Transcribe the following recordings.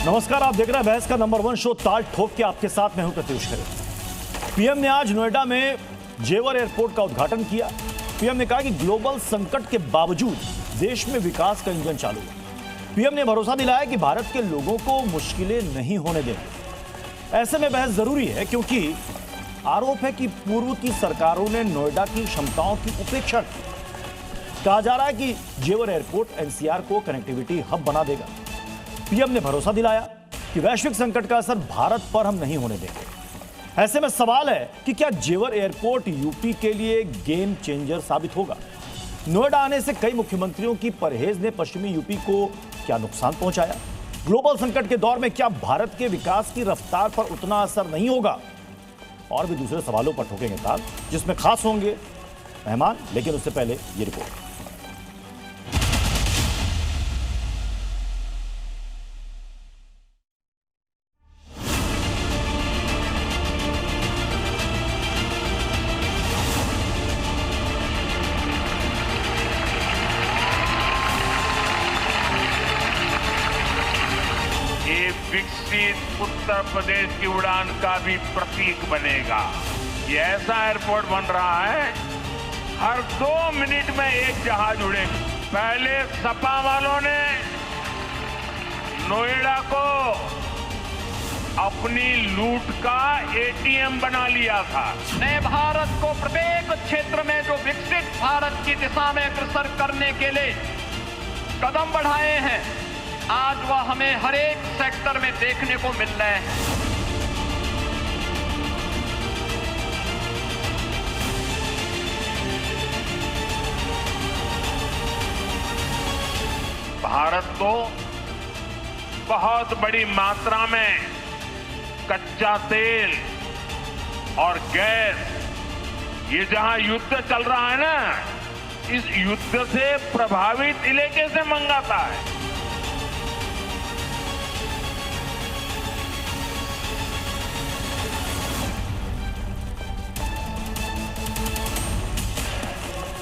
नमस्कार, आप देख रहे हैं बहस का नंबर 1 शो ताल ठोक के। आपके साथ मैं हूं प्रत्युष खरे। पीएम ने आज नोएडा में जेवर एयरपोर्ट का उद्घाटन किया। पीएम ने कहा कि ग्लोबल संकट के बावजूद देश में विकास का इंजन चालू है। पीएम ने भरोसा दिलाया कि भारत के लोगों को मुश्किलें नहीं होने देंगे। ऐसे में बहस जरूरी है क्योंकि आरोप है कि पूर्व की सरकारों ने नोएडा की क्षमताओं की उपेक्षा की। कहा जा रहा है कि जेवर एयरपोर्ट एनसीआर को कनेक्टिविटी हब बना देगा। पीएम ने भरोसा दिलाया कि वैश्विक संकट का असर भारत पर हम नहीं होने देंगे। ऐसे में सवाल है कि क्या जेवर एयरपोर्ट यूपी के लिए गेम चेंजर साबित होगा? नोएडा आने से कई मुख्यमंत्रियों की परहेज ने पश्चिमी यूपी को क्या नुकसान पहुंचाया? ग्लोबल संकट के दौर में क्या भारत के विकास की रफ्तार पर उतना असर नहीं होगा? और भी दूसरे सवालों पर ठोकेंगे ताल, जिसमें खास होंगे मेहमान। लेकिन उससे पहले ये रिपोर्ट। विकसित उत्तर प्रदेश की उड़ान का भी प्रतीक बनेगा। ये ऐसा एयरपोर्ट बन रहा है, हर 2 मिनट में एक जहाज उड़ेगा। पहले सपा वालों ने नोएडा को अपनी लूट का एटीएम बना लिया था। नए भारत को प्रत्येक क्षेत्र में जो विकसित भारत की दिशा में अग्रसर करने के लिए कदम बढ़ाए हैं, आज वह हमें हर एक सेक्टर में देखने को मिल रहे हैं। भारत को बहुत बड़ी मात्रा में कच्चा तेल और गैस, ये जहां युद्ध चल रहा है ना, इस युद्ध से प्रभावित इलाके से मंगाता है।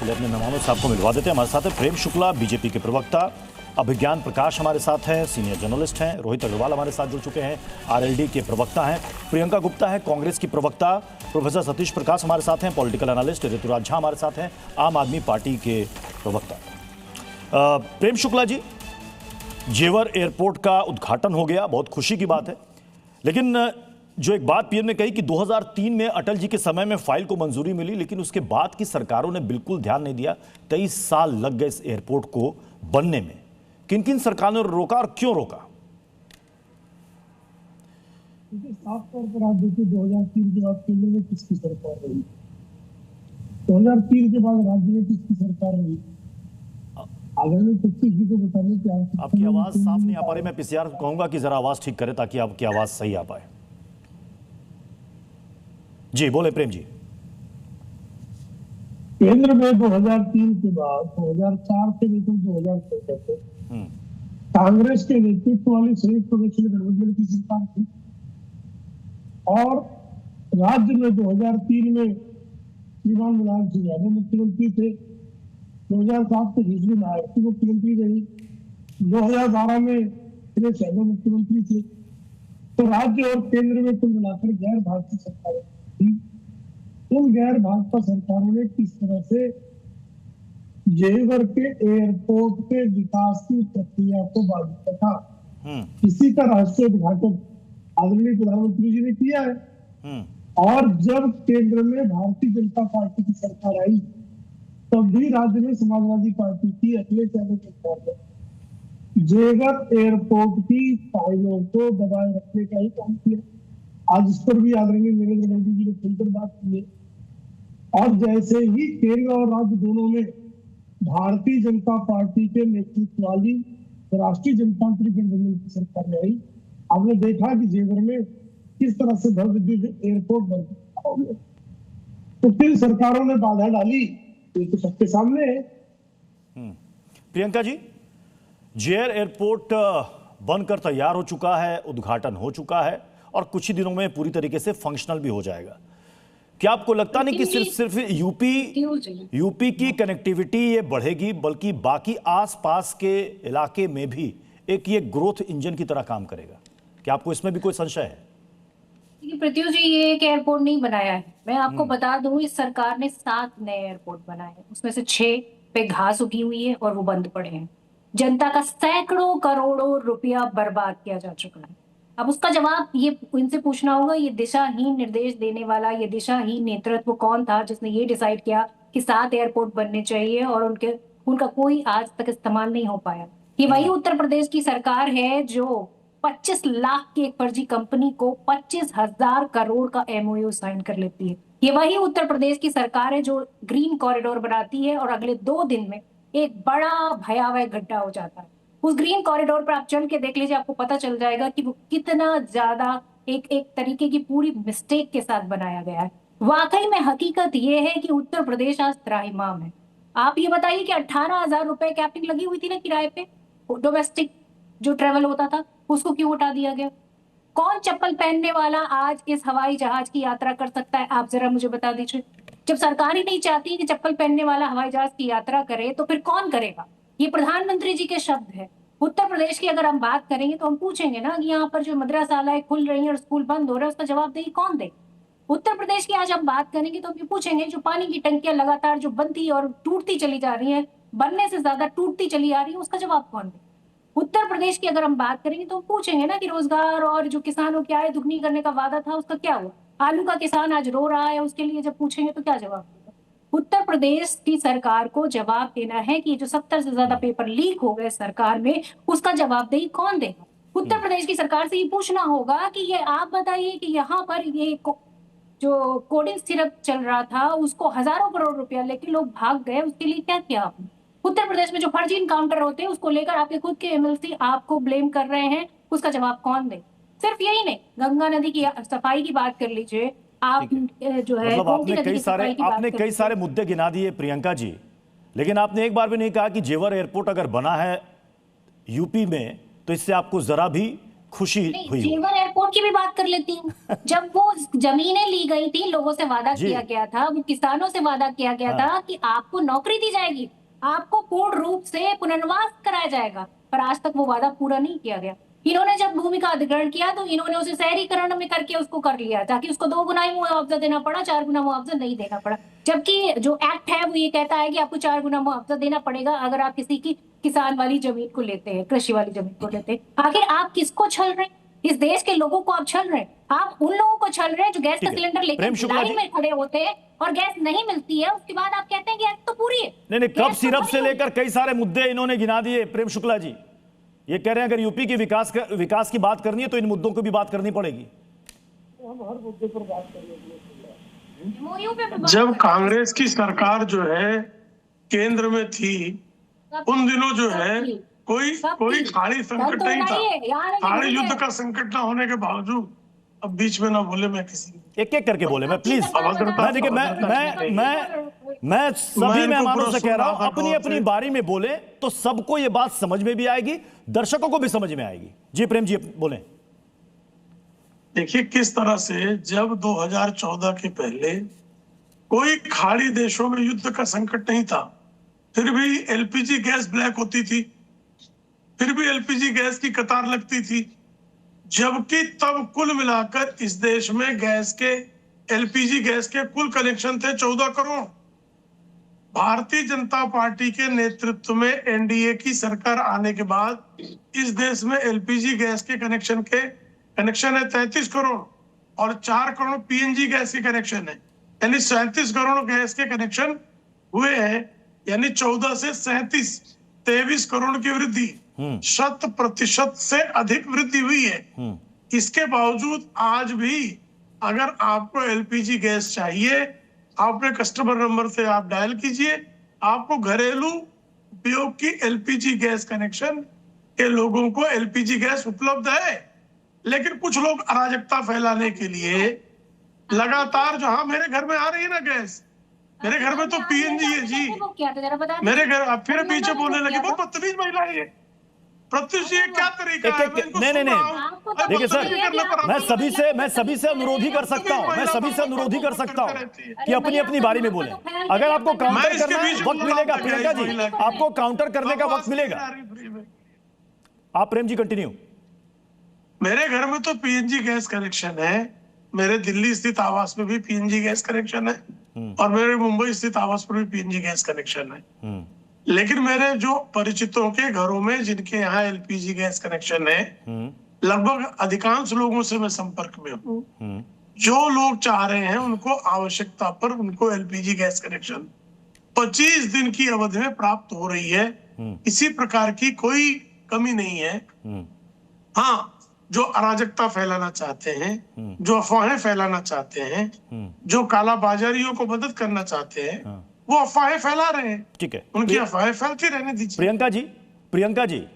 अपने मेहमानों से आपको मिलवा देते हैं। हमारे साथ है प्रेम शुक्ला, बीजेपी के प्रवक्ता। अभिज्ञान प्रकाश हमारे साथ हैं, सीनियर जर्नलिस्ट हैं। रोहित अग्रवाल हमारे साथ जुड़ चुके हैं, आरएलडी के प्रवक्ता हैं। प्रियंका गुप्ता है, कांग्रेस की प्रवक्ता। प्रोफेसर सतीश प्रकाश हमारे साथ हैं, पॉलिटिकल एनालिस्ट। ऋतुराज झा हमारे साथ हैं, आम आदमी पार्टी के प्रवक्ता। प्रेम शुक्ला जी, जेवर एयरपोर्ट का उद्घाटन हो गया, बहुत खुशी की बात है। लेकिन जो एक बात पीएम ने कही कि 2003 में अटल जी के समय में फाइल को मंजूरी मिली, लेकिन उसके बाद की सरकारों ने बिल्कुल ध्यान नहीं दिया। 23 साल लग गए इस एयरपोर्ट को बनने में। किन किन सरकारों ने रोका और क्यों रोका? साफ तौर पर आप देखिए, 2003 के बाद केंद्र में किसकी सरकार रही, 2003 के बाद राज्य में किसकी सरकार रही, आगामी 25 को बताने की आवश्यकता। आपकी आवाज साफ नहीं आ पा रही। मैं पीसीआर कहूंगा कि जरा आवाज ठीक करे ताकि आपकी आवाज सही आ पाए। जी बोले प्रेम जी। केंद्र में 2003 के बाद 2004 से लेकर 2014 तक कांग्रेस के नेतृत्व वाली संयुक्त नेशनल गठबंधन की सरकार थी। और राज्य में 2003 में श्रीमान मुलायम सिंह यादव मुख्यमंत्री थे। 2007 से हिजरी मायावती मुख्यमंत्री रही। 2012 में सुरेश यादव मुख्यमंत्री थे। तो राज्य और केंद्र में कुल मिलाकर गैर भारतीय सरकारें थी। उन गैर भाजपा सरकारों ने किस तरह से जेवर के एयरपोर्ट के विकास की प्रक्रिया को बाधित रखा, इसी का राष्ट्रीय उद्घाटन आदरणीय प्रधानमंत्री जी ने किया है। और जब केंद्र में भारतीय जनता पार्टी की सरकार आई, तब भी राज्य में समाजवादी पार्टी की अखिलेश यादव सरकार ने जेवर एयरपोर्ट की फाइलों को दबाए रखने का ही काम किया। आज इस पर भी आदरणीय नरेंद्र मोदी जी ने खुलकर बात की है। और जैसे ही केंद्र और राज्य दोनों में भारतीय जनता पार्टी के नेतृत्व वाली राष्ट्रीय जनतांत्रिक गठबंधन की सरकार में आई, आपने देखा कि जेवर में किस तरह से भव्य एयरपोर्ट बन गया। तो किन सरकारों ने बाधा डाली, ये तो सबके सामने है। प्रियंका जी, जेवर एयरपोर्ट बनकर तैयार हो चुका है, उद्घाटन हो चुका है और कुछ ही दिनों में पूरी तरीके से फंक्शनल भी हो जाएगा। क्या आपको लगता नहीं कि सिर्फ यूपी की कनेक्टिविटी ये बढ़ेगी, बल्कि बाकी आसपास के इलाके में भी एक ये ग्रोथ इंजन की तरह काम करेगा? क्या आपको इसमें भी कोई संशय है? देखिए प्रत्युष जी, ये एक एयरपोर्ट नहीं बनाया है। मैं आपको बता दूं, इस सरकार ने 7 नए एयरपोर्ट बनाए हैं, उसमें से 6 पे घास उगी हुई है और वो बंद पड़े हैं। जनता का सैकड़ों करोड़ों रुपया बर्बाद किया जा चुका है। अब उसका जवाब ये इनसे पूछना होगा, ये दिशाहीन निर्देश देने वाला, ये दिशाहीन नेतृत्व कौन था जिसने ये डिसाइड किया कि 7 एयरपोर्ट बनने चाहिए और उनका कोई आज तक इस्तेमाल नहीं हो पाया। ये वही उत्तर प्रदेश की सरकार है जो 25 लाख की एक फर्जी कंपनी को 25,000 करोड़ का एमओयू साइन कर लेती है। ये वही उत्तर प्रदेश की सरकार है जो ग्रीन कॉरिडोर बनाती है और अगले 2 दिन में एक बड़ा भयावह गड्ढा हो जाता है। उस ग्रीन कॉरिडोर पर आप चल के देख लीजिए, आपको पता चल जाएगा कि वो कितना ज्यादा एक तरीके की पूरी मिस्टेक के साथ बनाया गया है। वाकई में हकीकत ये है कि उत्तर प्रदेश आज त्राहिमाम है। आप ये बताइए कि 18,000 रुपए कैपिंग लगी हुई थी ना किराए पे, डोमेस्टिक जो ट्रेवल होता था, उसको क्यों हटा दिया गया? कौन चप्पल पहनने वाला आज इस हवाई जहाज की यात्रा कर सकता है? आप जरा मुझे बता दीजिए। जब सरकार ही नहीं चाहती कि चप्पल पहनने वाला हवाई जहाज की यात्रा करे तो फिर कौन करेगा? ये प्रधानमंत्री जी के शब्द है। उत्तर प्रदेश की अगर हम बात करेंगे तो हम पूछेंगे ना कि यहाँ पर जो मदरसालाएं खुल रही हैं और स्कूल बंद हो रहे हैं, उसका जवाबदेही कौन दे? उत्तर प्रदेश की आज हम बात करेंगे तो हम ये पूछेंगे, जो पानी की टंकियां लगातार जो बनती और टूटती चली जा रही है, बनने से ज्यादा टूटती चली आ रही है, उसका जवाब कौन दे? उत्तर प्रदेश की अगर हम बात करेंगे तो हम पूछेंगे ना कि रोजगार और जो किसानों की आय दुगनी करने का वादा था, उसका क्या हुआ? आलू का किसान आज रो रहा है, उसके लिए जब पूछेंगे तो क्या जवाब देगा? उत्तर प्रदेश की सरकार को जवाब देना है कि जो 70 से ज्यादा पेपर लीक हो गए सरकार में, उसका जवाबदेही कौन देगा? उत्तर प्रदेश की सरकार से ये पूछना होगा कि ये आप बताइए कि यहाँ पर ये जो कोडिंग सिरप चल रहा था, उसको हजारों करोड़ रुपया लेके लोग भाग गए, उसके लिए क्या किया आपने? उत्तर प्रदेश में जो फर्जी इनकाउंटर होते हैं, उसको लेकर आपके खुद के एमएलसी आपको ब्लेम कर रहे हैं, उसका जवाब कौन दे? सिर्फ यही नहीं, गंगा नदी की सफाई की बात कर लीजिए आप, जो है मतलब आपने कई सारे मुद्दे गिना दिए प्रियंका जी, लेकिन आपने एक बार भी नहीं कहा कि जेवर एयरपोर्ट अगर बना है यूपी में तो इससे आपको जरा भी खुशी हुई? जेवर एयरपोर्ट की भी बात कर लेती हूँ। जब वो जमीनें ली गई थी, लोगों से वादा किया गया था, वो किसानों से वादा किया गया था कि आपको नौकरी दी जाएगी, आपको पूर्ण रूप से पुनर्वास कराया जाएगा, पर आज तक वो वादा पूरा नहीं किया गया। इन्होंने जब भूमि का अधिग्रहण किया तो इन्होंने उसे शहरीकरण में करके उसको कर लिया, ताकि उसको 2 गुना ही मुआवजा देना पड़ा, 4 गुना मुआवजा नहीं देना पड़ा। जबकि जो एक्ट है वो ये कहता है कि आपको 4 गुना मुआवजा देना पड़ेगा अगर आप किसी की किसान वाली जमीन को लेते हैं, कृषि वाली जमीन को लेते हैं। आखिर आप किसको छल रहे हैं? इस देश के लोगों को आप छल रहे हैं। आप उन लोगों को छल रहे हैं जो गैस का सिलेंडर लेकर लाइन में खड़े होते हैं और गैस नहीं मिलती है, उसके बाद आप कहते हैं कि गैस तो पूरी है। नहीं, कब सिरप से लेकर कई सारे मुद्दे इन्होंने गिना दिए। प्रेम शुक्ला जी ये कह रहे हैं अगर यूपी की विकास की बात करनी है तो इन मुद्दों की भी बात करनी पड़ेगी। हम हर मुद्दे पर बात करेंगे। जब कांग्रेस की सरकार जो है केंद्र में थी, उन दिनों जो है कोई खाड़ी संकट नहीं था। खाड़ी युद्ध का संकट ना होने के बावजूद, अब बीच में ना बोले, मैं किसी एक करके बोले, मैं प्लीज, देखिए मैं सभी मेहमानों से कह रहा हूं अपनी अपनी बारी में बोले तो सबको ये बात समझ में भी आएगी, दर्शकों को भी समझ में आएगी। जी प्रेम जी बोले। देखिए किस तरह से जब 2014 के पहले कोई खाड़ी देशों में युद्ध का संकट नहीं था, फिर भी एलपीजी गैस ब्लैक होती थी, फिर भी एलपीजी गैस की कतार लगती थी, जबकि तब कुल मिलाकर इस देश में गैस के एलपीजी गैस के कुल कनेक्शन थे 14 करोड़। भारतीय जनता पार्टी के नेतृत्व में एनडीए की सरकार आने के बाद इस देश में एलपीजी गैस के कनेक्शन है 33 करोड़ और 4 करोड़ पीएनजी गैस के कनेक्शन है, यानी 37 करोड़ गैस के कनेक्शन हुए हैं, यानी 14 से 23 करोड़ की वृद्धि, 100% से अधिक वृद्धि हुई है। इसके बावजूद आज भी अगर आपको एलपीजी गैस चाहिए, आपने कस्टमर नंबर से आप डायल कीजिए, आपको घरेलू उपयोग की एलपीजी गैस कनेक्शन के लोगों को एलपीजी गैस उपलब्ध है। लेकिन कुछ लोग अराजकता फैलाने के लिए लगातार, जहां मेरे घर में आ रही है ना गैस, मेरे घर में तो पीएनजी है जी, मेरे घर, आप फिर पीछे बोलने लगे, बहुत बदतमीज महिला है ये। प्रत्युष ये क्या तरीका है? नहीं देखिए सर, मैं सभी से अनुरोध ही कर सकता हूं, कि अपनी अपनी बारी में बोले। अगर आपको काउंटर करना वक्त मिलेगा प्रियंका जी, आपको काउंटर करने का वक्त मिलेगा। आप प्रेम जी कंटिन्यू। मेरे घर में तो पीएनजी गैस कनेक्शन है, मेरे दिल्ली स्थित आवास में भी पीएनजी गैस कनेक्शन है, और मेरे मुंबई स्थित आवास पर भी पीएनजी गैस कनेक्शन है। लेकिन मेरे जो परिचितों के घरों में जिनके यहाँ एलपीजी गैस कनेक्शन है, लगभग अधिकांश लोगों से मैं संपर्क में हूँ। जो लोग चाह रहे हैं उनको आवश्यकता पर उनको एलपीजी गैस कनेक्शन 25 दिन की अवधि में प्राप्त हो रही है। इसी प्रकार की कोई कमी नहीं है। हाँ, जो अराजकता फैलाना चाहते हैं, जो अफवाहें फैलाना चाहते हैं, जो कालाबाजारियों को मदद करना चाहते हैं, वो अफवाहें फैला रहे हैं। ठीक है, उनकी अफवाहें फैलती रहने दीजिए। प्रियंका जी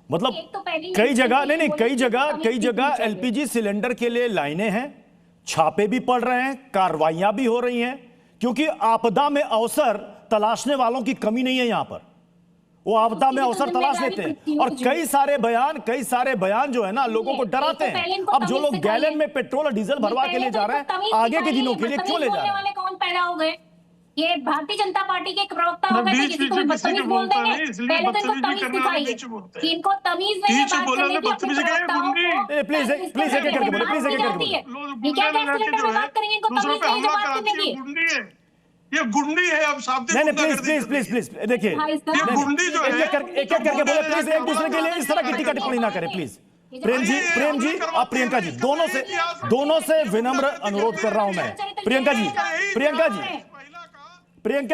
मतलब तो कई जगह एलपीजी सिलेंडर के लिए लाइनें हैं, छापे भी पड़ रहे हैं, कार्रवाइयां भी हो रही हैं, क्योंकि आपदा में अवसर तलाशने वालों की कमी नहीं है। यहां पर वो आपदा में अवसर तलाश लेते हैं, और कई सारे बयान जो है ना लोगों को डराते हैं। अब जो लोग गैलन में पेट्रोल और डीजल भरवा के लिए जा रहे हैं, आगे के दिनों के लिए क्यों ले जा रहे हैं? कौन पैदा हो गए? ये भारतीय जनता पार्टी के प्रवक्ता हो गए, किसी को भी बदतमीज बोल देंगे। पहले तो इनको तमीज दिखाइए कि इनको तमीज नहीं है बात करने की। अपने प्रवक्ताओं को प्लीज एक करके बोले। ये क्या गैस सिलेंडर में बात करेंगे, इनको तमीज नहीं है बात करने की। ये गुंडी है। अब साहब प्लीज देखिए, ये गुंडी जो है, एक करके बोले प्लीज। एक दूसरे के लिए इस तरह की टीका टिप्पणी ना करें प्लीज। प्रेम जी और प्रियंका जी दोनों से विनम्र अनुरोध कर रहा हूं मैं। प्रियंका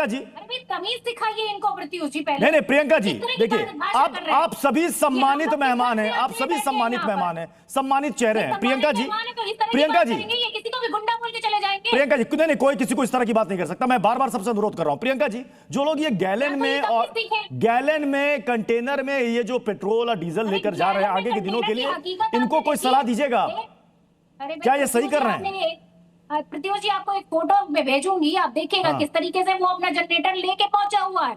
जी तमीज दिखाइए इनको। प्रत्युष जी पहले नहीं प्रियंका जी देखिए, आप सभी सम्मानित मेहमान हैं, आप सभी सम्मानित मेहमान हैं, सम्मानित चेहरे हैं। प्रियंका जी किसी को भी गुंडा बोल के चले जाएंगे। प्रियंका जी नहीं, कोई किसी को इस तरह की बात नहीं कर सकता। मैं बार बार सबसे अनुरोध कर रहा हूं। प्रियंका जी, जो लोग ये गैलन में कंटेनर में ये जो पेट्रोल और डीजल लेकर जा रहे हैं आगे के दिनों के लिए, इनको कोई सलाह दीजिएगा, क्या ये सही कर रहे हैं? प्रत्युष जी आपको एक फोटो में भेजूंगी, आप देखिएगा किस तरीके से वो अपना जनरेटर लेके पहुंचा हुआ है,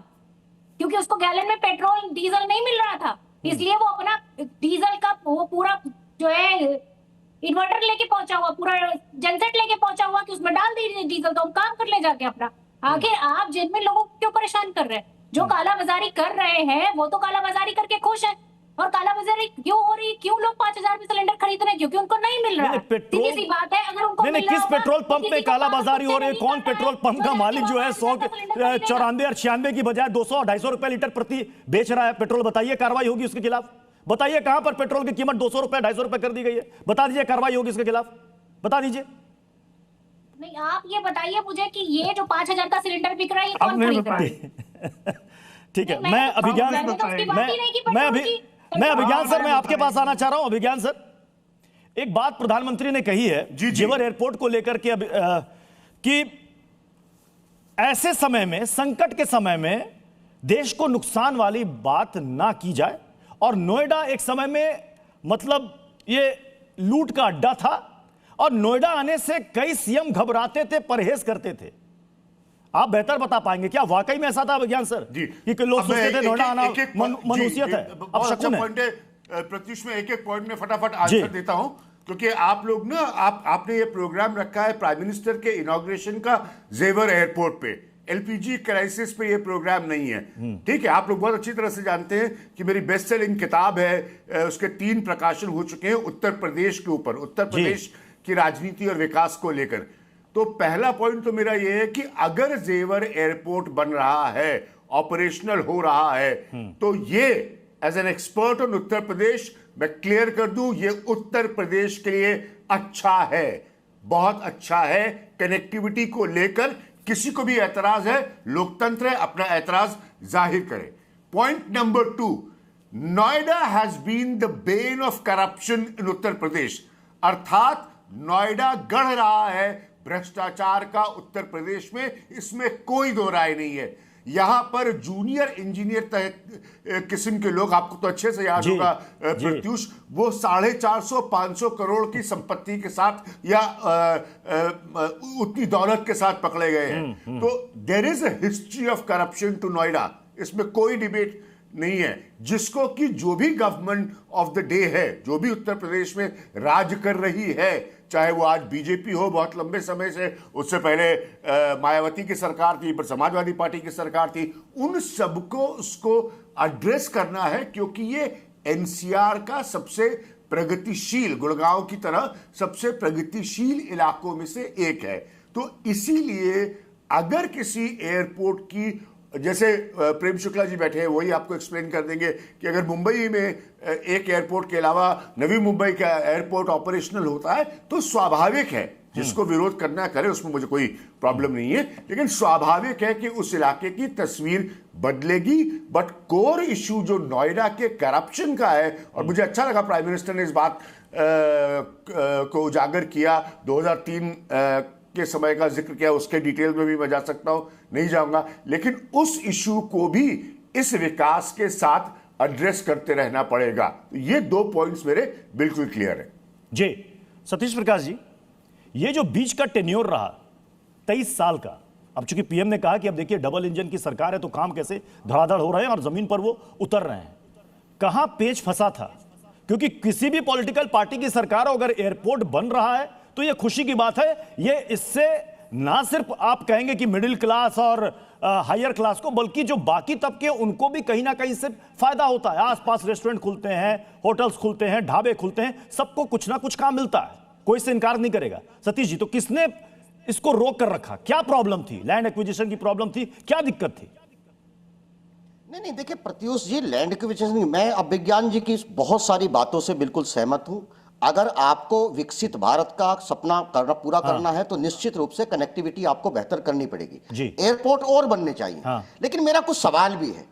क्योंकि उसको गैलन में पेट्रोल डीजल नहीं मिल रहा था, इसलिए वो अपना डीजल का वो पूरा जो है इन्वर्टर लेके पहुंचा हुआ, पूरा जनसेट लेके पहुंचा हुआ कि उसमें डाल दीजिए डीजल तो हम काम कर ले जाके अपना। आखिर आप जिनमें लोगों को क्यों परेशान कर रहे हैं? जो कालाबाजारी कर रहे हैं वो तो कालाबाजारी करके खुश है, और कालाबाजारी क्यों हो रही? क्यों लोग 5000 में सिलेंडर खरीद रहे हैं? क्योंकि उनको नहीं मिल रहा है। सीधी सी बात है, अगर उनको नहीं, किस पेट्रोल पंप में कालाबाजारी हो रही है? कौन पेट्रोल पंप का मालिक जो है 194 और 96 की बजाय 200 और 250 रुपए लीटर प्रति बेच रहा है पेट्रोल? बताइए, कार्रवाई होगी उसके खिलाफ? बताइए कहां पर पेट्रोल की कीमत 200 रुपए 250 रुपए कर दी गई है? बता दीजिए, कार्रवाई होगी इसके खिलाफ? बता दीजिए। नहीं, आप ये बताइए मुझे कि ये जो 5000 का सिलेंडर बिक रहा है, ये कौन खरीद रहा है? ठीक है, मैं अभिज्ञान सर, मैं आपके पास आना चाह रहा हूं। अभिज्ञान सर, एक बात प्रधानमंत्री ने कही है जेवर एयरपोर्ट को लेकर के कि ऐसे समय में, संकट के समय में देश को नुकसान वाली बात ना की जाए, और नोएडा एक समय में मतलब ये लूट का अड्डा था, और नोएडा आने से कई सीएम घबराते थे, परहेज करते थे। आप बेहतर बता पाएंगे, क्या वाकई में ऐसा था विज्ञान सर जी कि लोग सोचते थे नोएडा आना मनुष्यत है? अब शकुन है। प्रत्युष में एक पॉइंट में फटाफट आंसर देता हूं, क्योंकि आप लोग ना आपने ये प्रोग्राम रखा है प्राइम मिनिस्टर के इनॉग्रेशन का जेवर एयरपोर्ट पे। एलपीजी क्राइसिस पे ये प्रोग्राम नहीं है, ठीक है? आप लोग बहुत अच्छी तरह से जानते हैं कि मेरी बेस्ट सेलिंग किताब है, उसके 3 प्रकाशन हो चुके हैं उत्तर प्रदेश के ऊपर, उत्तर प्रदेश की राजनीति और विकास को लेकर। तो पहला पॉइंट तो मेरा यह है कि अगर जेवर एयरपोर्ट बन रहा है, ऑपरेशनल हो रहा है, तो ये as an expert on Uttar Pradesh मैं क्लियर कर दूं, ये उत्तर प्रदेश के लिए अच्छा है, बहुत अच्छा है। कनेक्टिविटी को लेकर किसी को भी एतराज है, लोकतंत्र है, अपना एतराज जाहिर करे। Point number 2, Noida has been the bane of corruption in Uttar Pradesh, अर्थात नोएडा गढ़ रहा है भ्रष्टाचार का उत्तर प्रदेश में, इसमें कोई दो राय नहीं है। यहां पर जूनियर इंजीनियर किस्म के लोग, आपको तो अच्छे से याद होगा प्रत्युष, वो 450-500 करोड़ की संपत्ति के साथ या उतनी दौलत के साथ पकड़े गए हैं। तो there is a history of corruption to Noida, इसमें कोई डिबेट नहीं है। जिसको कि जो भी गवर्नमेंट ऑफ द डे है, जो भी उत्तर प्रदेश में राज कर रही है, चाहे वो आज बीजेपी हो बहुत लंबे समय से, उससे पहले मायावती की सरकार थी, फिर समाजवादी पार्टी की सरकार थी, उन सबको उसको एड्रेस करना है, क्योंकि ये एनसीआर का सबसे प्रगतिशील, गुड़गांव की तरह सबसे प्रगतिशील इलाकों में से एक है। तो इसीलिए अगर किसी एयरपोर्ट की, जैसे प्रेम शुक्ला जी बैठे हैं वही आपको एक्सप्लेन कर देंगे कि अगर मुंबई में एक एयरपोर्ट के अलावा नवी मुंबई का एयरपोर्ट ऑपरेशनल होता है तो स्वाभाविक है, जिसको विरोध करना करे, उसमें मुझे कोई प्रॉब्लम नहीं है, लेकिन स्वाभाविक है कि उस इलाके की तस्वीर बदलेगी। बट कोर इशू जो नोएडा के करप्शन का है, और मुझे अच्छा लगा प्राइम मिनिस्टर ने इस बात को उजागर किया, 2003 के समय का जिक्र किया, उसके डिटेल में भी मैं जा सकता हूं, नहीं जाऊंगा, लेकिन उस इशू को भी इस विकास के साथ एड्रेस करते रहना पड़ेगा। ये 2 पॉइंट्स मेरे बिल्कुल क्लियर है। जी सतीश प्रकाश जी, ये जो बीच का टेन्योर रहा 23 साल का, अब चूंकि पीएम ने कहा कि अब देखिए डबल इंजन की सरकार है तो काम कैसे धड़ाधड़ हो रहे हैं और जमीन पर वो उतर रहे हैं, कहां पेच फंसा था? क्योंकि किसी भी पॉलिटिकल पार्टी की सरकार अगर एयरपोर्ट बन रहा है तो ये खुशी की बात है। ये इससे ना सिर्फ आप कहेंगे कि मिडिल क्लास और हायर क्लास को, बल्कि जो बाकी तबके उनको भी कहीं ना कहीं से फायदा होता है। आसपास रेस्टोरेंट खुलते हैं, होटल्स खुलते हैं, ढाबे खुलते हैं, सबको कुछ ना कुछ काम मिलता है, कोई इससे इनकार नहीं करेगा। सतीश जी, तो किसने इसको रोक कर रखा? क्या प्रॉब्लम थी? लैंड एक्विजिशन की प्रॉब्लम थी? क्या दिक्कत थी? नहीं, देखिए प्रत्युष जी, लैंड एक्विजिशन नहीं, मैं अभिज्ञान जी की बहुत सारी बातों से बिल्कुल सहमत हूं। अगर आपको विकसित भारत का सपना पूरा करना है तो निश्चित रूप से कनेक्टिविटी आपको बेहतर करनी पड़ेगी। एयरपोर्ट और बनने चाहिए। लेकिन मेरा कुछ सवाल भी है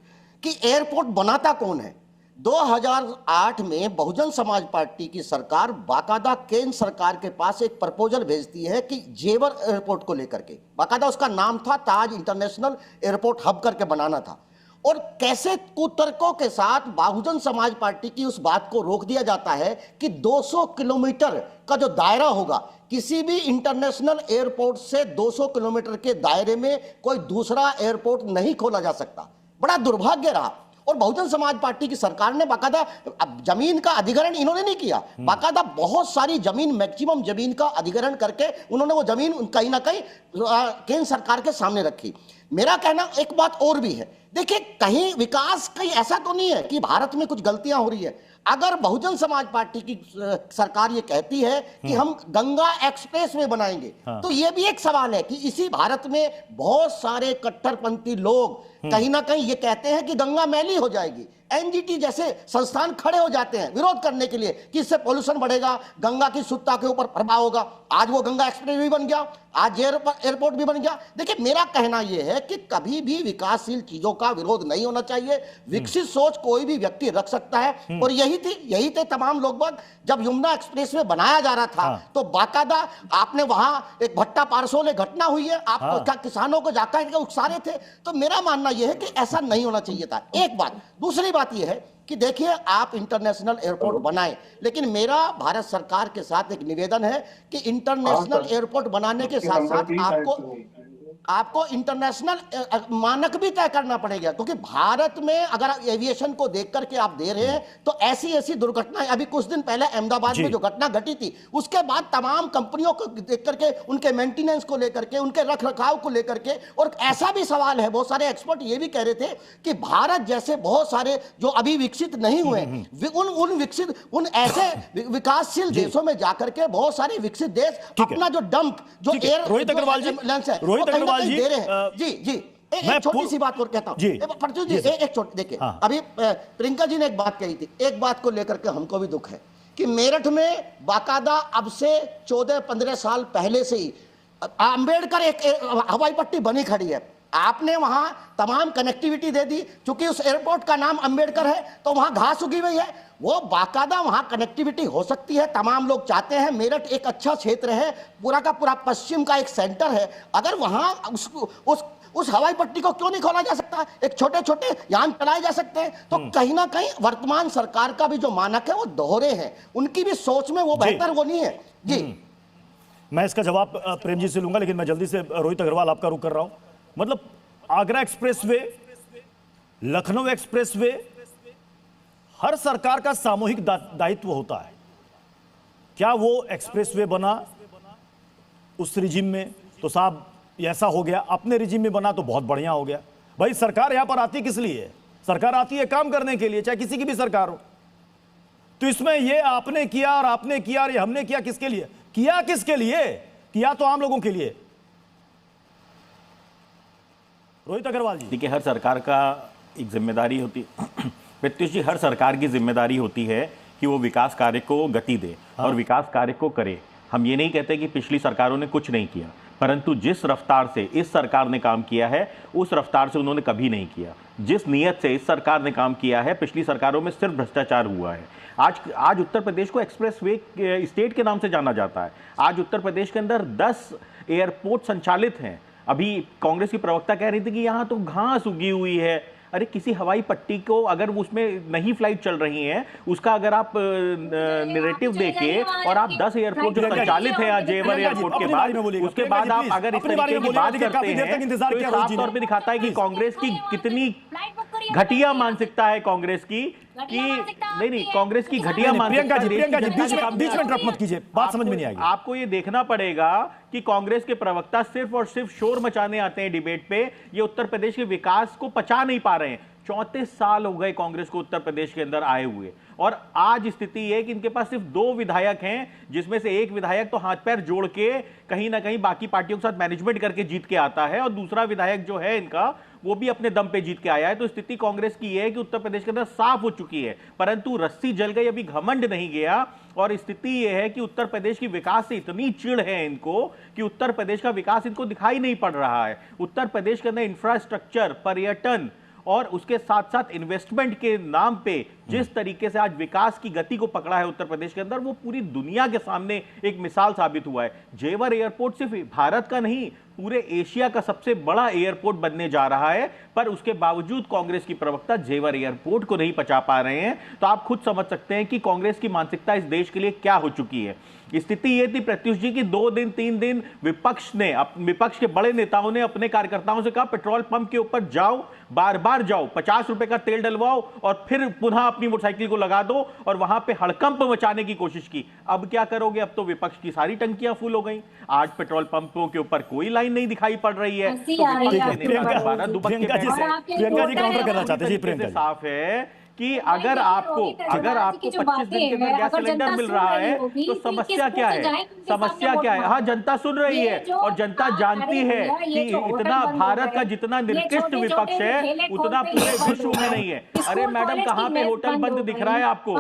कि एयरपोर्ट बनाता कौन है? 2008 में बहुजन समाज पार्टी की सरकार बाकायदा केंद्र सरकार के पास एक प्रपोजल भेजती है कि जेवर एयरपोर्ट को लेकर के, बाकायदा उसका नाम था ताज इंटरनेशनल एयरपोर्ट हब करके बनाना था, और कैसे कुतर्कों के साथ बहुजन समाज पार्टी की उस बात को रोक दिया जाता है कि 200 किलोमीटर का जो दायरा होगा, किसी भी इंटरनेशनल एयरपोर्ट से 200 किलोमीटर के दायरे में कोई दूसरा एयरपोर्ट नहीं खोला जा सकता। बड़ा दुर्भाग्य रहा। और बहुजन समाज पार्टी की सरकार ने बाकायदा जमीन का अधिग्रहण इन्होंने नहीं किया, बाकायदा बहुत सारी जमीन, मैक्सिमम जमीन का अधिग्रहण करके उन्होंने वो जमीन कहीं ना कहीं केंद्र सरकार के सामने रखी। मेरा कहना एक बात और भी है, देखिए कहीं विकास कहीं ऐसा तो नहीं है कि भारत में कुछ गलतियां हो रही है। अगर बहुजन समाज पार्टी की सरकार ये कहती है कि हम गंगा एक्सप्रेस वे बनाएंगे, तो ये भी एक सवाल है कि इसी भारत में बहुत सारे कट्टरपंथी लोग कहीं ना कहीं ये कहते हैं कि गंगा मैली हो जाएगी। एनजीटी जैसे संस्थान खड़े हो जाते हैं विरोध करने के लिए कि इससे पोल्यूशन बढ़ेगा, गंगा की शुद्धता के ऊपर प्रभाव होगा। आज वो गंगा एक्सप्रेस भी बन गया, आज एयरपोर्ट भी बन गया। देखिए मेरा कहना यह है कि कभी भी विकासशील चीजों का विरोध नहीं होना चाहिए। विकसित सोच कोई भी व्यक्ति रख सकता है, और यही थे तमाम लोग बात। जब यमुना एक्सप्रेस वे बनाया जा रहा था तो बाकायदा आपने वहां एक भट्टा पारसोले घटना हुई है, आप किसानों को जाकर उकसा रहे थे। तो मेरा मानना यह है कि ऐसा नहीं होना चाहिए था, एक बात। दूसरी बात यह है कि देखिए आप इंटरनेशनल एयरपोर्ट बनाएं, लेकिन मेरा भारत सरकार के साथ एक निवेदन है कि इंटरनेशनल एयरपोर्ट बनाने के साथ साथ आपको इंटरनेशनल मानक भी तय करना पड़ेगा, क्योंकि भारत में अगर एविएशन को देख करके आप दे रहे हैं तो ऐसी दुर्घटनाएं, अभी कुछ दिन पहले अहमदाबाद में जो घटना घटी थी, उसके बाद तमाम कंपनियों को देख करके, उनके मेंटेनेंस को लेकर के, उनके रख रखाव को लेकर के, और ऐसा भी सवाल है, बहुत सारे एक्सपर्ट ये भी कह रहे थे कि भारत जैसे बहुत सारे जो अभी विकसित नहीं हुए, उन ऐसे विकासशील देशों में जाकर के बहुत सारे विकसित देश अपना जो डंप, जो एयर रोहित अग्रवाल जी दे रहे हैं। जी एक छोटी सी बात और कहता हूं एक छोटी, देखिए अभी प्रियंका जी ने एक बात कही थी, एक बात को लेकर के हमको भी दुख है कि मेरठ में बाकायदा अब से 14-15 साल पहले से ही अंबेडकर एक हवाई पट्टी बनी खड़ी है। आपने वहां तमाम कनेक्टिविटी दे दी, क्योंकि उस एयरपोर्ट का नाम अंबेडकर है तो वहां घास उगी हुई है, वो बाकायदा वहां कनेक्टिविटी हो सकती है। तमाम लोग चाहते हैं, मेरठ एक अच्छा क्षेत्र है, पूरा का पूरा पश्चिम का एक सेंटर है, अगर वहां उस हवाई पट्टी को क्यों नहीं खोला जा सकता? एक छोटे छोटे यान चलाए जा सकते हैं। तो कहीं ना कहीं वर्तमान सरकार का भी जो मानक है वो दोहरे हैं, उनकी भी सोच में वो बेहतर वो नहीं है। जी मैं इसका जवाब प्रेम जी से लूंगा, लेकिन मैं जल्दी से रोहित अग्रवाल आपका रुख कर रहा हूं। मतलब आगरा एक्सप्रेसवे, लखनऊ एक्सप्रेसवे, हर सरकार का सामूहिक दायित्व होता है। क्या वो एक्सप्रेसवे बना उस रिजिम में तो साहब ऐसा हो गया, अपने रिजिम में बना तो बहुत बढ़िया हो गया। भाई सरकार यहां पर आती किस लिए है? सरकार आती है काम करने के लिए, चाहे किसी की भी सरकार हो। तो इसमें ये आपने किया और आपने किया और ये हमने किया, किसके लिए किया? किसके लिए किया? तो आम लोगों के लिए। रोहित अग्रवाल जी, देखिए, हर सरकार का एक जिम्मेदारी होती प्रत्युष जी, हर सरकार की जिम्मेदारी होती है कि वो विकास कार्य को गति दे और विकास कार्य को करे। हम ये नहीं कहते कि पिछली सरकारों ने कुछ नहीं किया, परंतु जिस रफ्तार से इस सरकार ने काम किया है उस रफ्तार से उन्होंने कभी नहीं किया। जिस नीयत से इस सरकार ने काम किया है, पिछली सरकारों में सिर्फ भ्रष्टाचार हुआ है। आज उत्तर प्रदेश को एक्सप्रेस वे स्टेट के नाम से जाना जाता है। आज उत्तर प्रदेश के अंदर 10 एयरपोर्ट संचालित हैं। अभी कांग्रेस की प्रवक्ता कह रही थी कि यहाँ तो घास उगी हुई है। अरे किसी हवाई पट्टी को अगर उसमें नहीं फ्लाइट चल रही है, उसका अगर आप नैरेटिव देके और आप 10 एयरपोर्ट जो संचालित है आज जेवर एयरपोर्ट के बाद, उसके बाद आप अगर इस तरीके की बात करते हैं तो साफ तौर पे दिखाता है कि कांग्रेस की कितनी घटिया मानसिकता है कांग्रेस की, कि नहीं कांग्रेस की घटिया मानसिकता। प्रियंका जी बीच में इंटरप्ट मत कीजिए, बात समझ में नहीं आएगी। आपको ये देखना पड़ेगा कि कांग्रेस के प्रवक्ता सिर्फ और सिर्फ शोर मचाने आते हैं डिबेट पे, ये उत्तर प्रदेश के विकास को पचा नहीं पा रहे हैं। 34 साल हो गए कांग्रेस को उत्तर प्रदेश के अंदर आए हुए, और आज स्थिति यह है कि इनके पास सिर्फ 2 विधायक हैं, जिसमें से एक विधायक तो हाथ पैर जोड़ के कहीं ना कहीं बाकी पार्टियों के साथ मैनेजमेंट करके जीत के आता है, और दूसरा विधायक जो है इनका वो भी अपने दम पे जीत के आया है। तो स्थिति कांग्रेस की यह है कि उत्तर प्रदेश के अंदर साफ हो चुकी है, परंतु रस्सी जल गई, अभी घमंड नहीं गया। और स्थिति यह है कि उत्तर प्रदेश की विकास से इतनी चिढ़ है इनको कि उत्तर प्रदेश का विकास इनको दिखाई नहीं पड़ रहा है। उत्तर प्रदेश के अंदर इंफ्रास्ट्रक्चर, पर्यटन और उसके साथ साथ इन्वेस्टमेंट के नाम पे जिस तरीके से आज विकास की गति को पकड़ा है उत्तर प्रदेश के अंदर, वो पूरी दुनिया के सामने एक मिसाल साबित हुआ है। जेवर एयरपोर्ट सिर्फ भारत का नहीं, पूरे एशिया का सबसे बड़ा एयरपोर्ट बनने जा रहा है, पर उसके बावजूद कांग्रेस की प्रवक्ता जेवर एयरपोर्ट को नहीं पचा पा रहे हैं। तो आप खुद समझ सकते हैं कि कांग्रेस की मानसिकता इस देश के लिए क्या हो चुकी है। स्थिति यह थी प्रत्युष जी की 2 दिन 3 दिन विपक्ष के बड़े नेताओं ने अपने कार्यकर्ताओं से कहा पेट्रोल पंप के ऊपर जाओ, बार बार जाओ, 50 रुपए का तेल डलवाओ और फिर पुनः अपनी मोटरसाइकिल को लगा दो, और वहां पे हड़कंप मचाने की कोशिश की। अब क्या करोगे? अब तो विपक्ष की सारी टंकियां फुल हो गई। आज पेट्रोल पंपों के ऊपर कोई लाइन नहीं दिखाई पड़ रही है। तो प्रियंका जी काउंटर करना चाहते हैं। प्रियंका जी, साफ है कि अगर आपको 25 दिन के अंदर गैस सिलेंडर मिल रहा है तो समस्या क्या है? समस्या क्या है? हाँ, जनता सुन रही है और जनता जानती है कि इतना भारत का जितना निकृष्ट विपक्ष है उतना पूरे विश्व में नहीं है। अरे मैडम, कहाँ पे होटल बंद दिख रहा है आपको?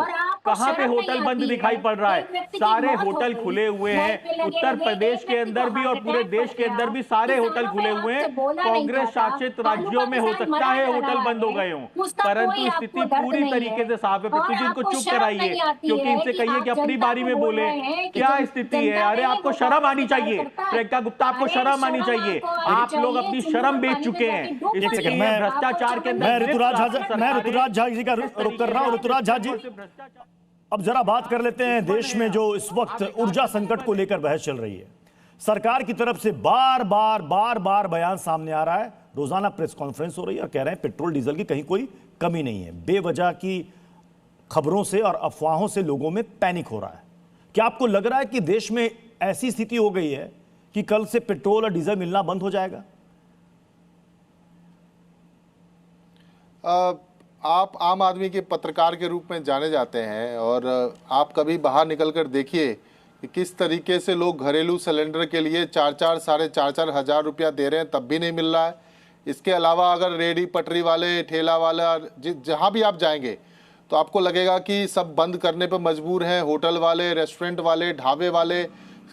कहाँ पे होटल बंद दिखाई पड़ रहा है? सारे होटल खुले हुए हैं उत्तर प्रदेश के अंदर भी और पूरे देश के अंदर भी सारे होटल खुले हुए हैं। कांग्रेस शासित राज्यों में हो सकता है होटल बंद हो गए हों, परंतु स्थिति पूरी तरीके से साफ है। पृथ्वी जी, इनको चुप कराइए, क्योंकि इनसे कहिए कि अपनी बारी में बोले क्या स्थिति है। अरे आपको शर्म आनी चाहिए प्रियंका गुप्ता, आपको शर्म आनी चाहिए। आप लोग अपनी शर्म बेच चुके हैं भ्रष्टाचार के अंदर। मैं ऋतुराज झा जी का रुख कर रहा हूं। ऋतुराज झा जी, अब जरा बात कर लेते हैं देश में जो इस वक्त ऊर्जा संकट को लेकर बहस चल रही है। सरकार की तरफ से बार बार बयान सामने आ रहा है, रोजाना प्रेस कॉन्फ्रेंस हो रही है और कह रहे हैं पेट्रोल डीजल की कहीं कोई कमी नहीं है। बेवजह की खबरों से और अफवाहों से लोगों में पैनिक हो रहा है। क्या आपको लग रहा है कि देश में ऐसी स्थिति हो गई है कि कल से पेट्रोल और डीजल मिलना बंद हो जाएगा? आप आम आदमी के पत्रकार के रूप में जाने जाते हैं और आप कभी बाहर निकलकर देखिए कि किस तरीके से लोग घरेलू सिलेंडर के लिए 4-4 साढ़े 4-4 हज़ार रुपया दे रहे हैं, तब भी नहीं मिल रहा है। इसके अलावा अगर रेडी पटरी वाले, ठेला वाला, जहाँ भी आप जाएंगे तो आपको लगेगा कि सब बंद करने पर मजबूर हैं। होटल वाले, रेस्टोरेंट वाले, ढाबे वाले,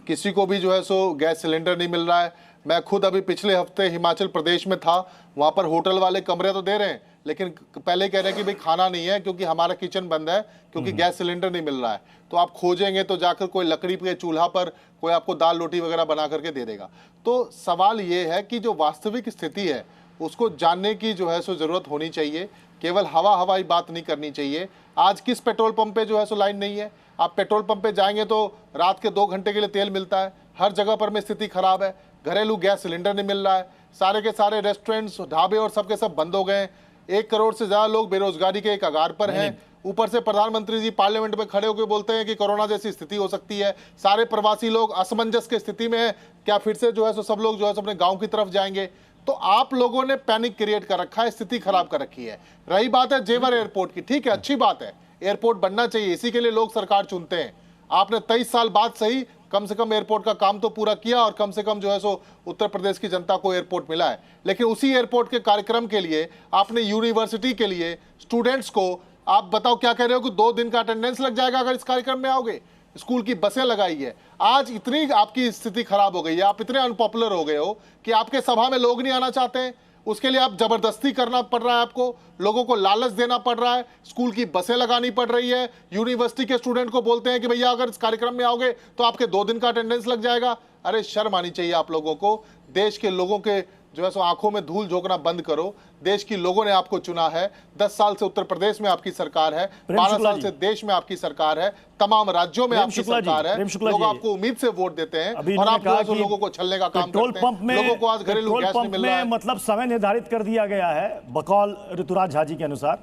किसी को भी जो है सो गैस सिलेंडर नहीं मिल रहा है। मैं खुद अभी पिछले हफ्ते हिमाचल प्रदेश में था, वहाँ पर होटल वाले कमरे तो दे रहे हैं, लेकिन पहले कह रहे हैं कि भाई खाना नहीं है क्योंकि हमारा किचन बंद है, क्योंकि गैस सिलेंडर नहीं मिल रहा है। तो आप खोजेंगे तो जाकर कोई लकड़ी के चूल्हा पर कोई आपको दाल रोटी वगैरह बना करके दे देगा। तो सवाल ये है कि जो वास्तविक स्थिति है उसको जानने की जो है सो ज़रूरत होनी चाहिए। केवल हवाई बात नहीं करनी चाहिए। आज किस पेट्रोल पंप पे जो है सो लाइन नहीं है? आप पेट्रोल पंप पे जाएंगे तो रात के 2 घंटे के लिए तेल मिलता है। हर जगह पर में स्थिति खराब है। घरेलू गैस सिलेंडर नहीं मिल रहा है। सारे के सारे रेस्टोरेंट्स, ढाबे और सब के सब बंद हो गए। 1 करोड़ से ज़्यादा लोग बेरोजगारी के कगार पर हैं। ऊपर से प्रधानमंत्री जी पार्लियामेंट में खड़े होकर बोलते हैं कि कोरोना जैसी स्थिति हो सकती है। सारे प्रवासी लोग असमंजस की स्थिति में है, क्या फिर से जो है सो सब लोग जो है सो अपने गाँव की तरफ जाएंगे? तो आप लोगों ने पैनिक क्रिएट कर रखा है, स्थिति खराब कर रखी है। रही बात है जेवर एयरपोर्ट की, ठीक है, अच्छी बात है, एयरपोर्ट बनना चाहिए, इसी के लिए लोग सरकार चुनते हैं। आपने 23 साल बाद सही कम से कम एयरपोर्ट का काम तो पूरा किया और कम से कम जो है सो उत्तर प्रदेश की जनता को एयरपोर्ट मिला है। लेकिन उसी एयरपोर्ट के कार्यक्रम के लिए आपने यूनिवर्सिटी के लिए स्टूडेंट्स को, आप बताओ क्या कह रहे हो कि 2 दिन का अटेंडेंस लग जाएगा अगर इस कार्यक्रम में आओगे। स्कूल की बसें लगाई है। आज इतनी आपकी स्थिति खराब हो गई है, आप इतने अनपॉपुलर हो गए हो कि आपके सभा में लोग नहीं आना चाहते हैं। उसके लिए आप जबरदस्ती करना पड़ रहा है, आपको लोगों को लालच देना पड़ रहा है, स्कूल की बसें लगानी पड़ रही है, यूनिवर्सिटी के स्टूडेंट को बोलते हैं कि भैया अगर इस कार्यक्रम में आओगे तो आपके 2 दिन का अटेंडेंस लग जाएगा। अरे शर्म आनी चाहिए आप लोगों को। देश के लोगों के जो है सो आंखों में धूल झोंकना बंद करो। देश की लोगों ने आपको चुना है। 10 साल से उत्तर प्रदेश में आपकी सरकार है, 12 साल से देश में आपकी सरकार है, तमाम राज्यों में आपकी सरकार है। लोग आपको उम्मीद से वोट देते हैं और आप लोगों को छलने का काम करते हैं। लोगों को आज घरेलू गैस नहीं मिल रहा है। मतलब समय निर्धारित कर दिया गया है बकौल ऋतुराज झा जी के अनुसार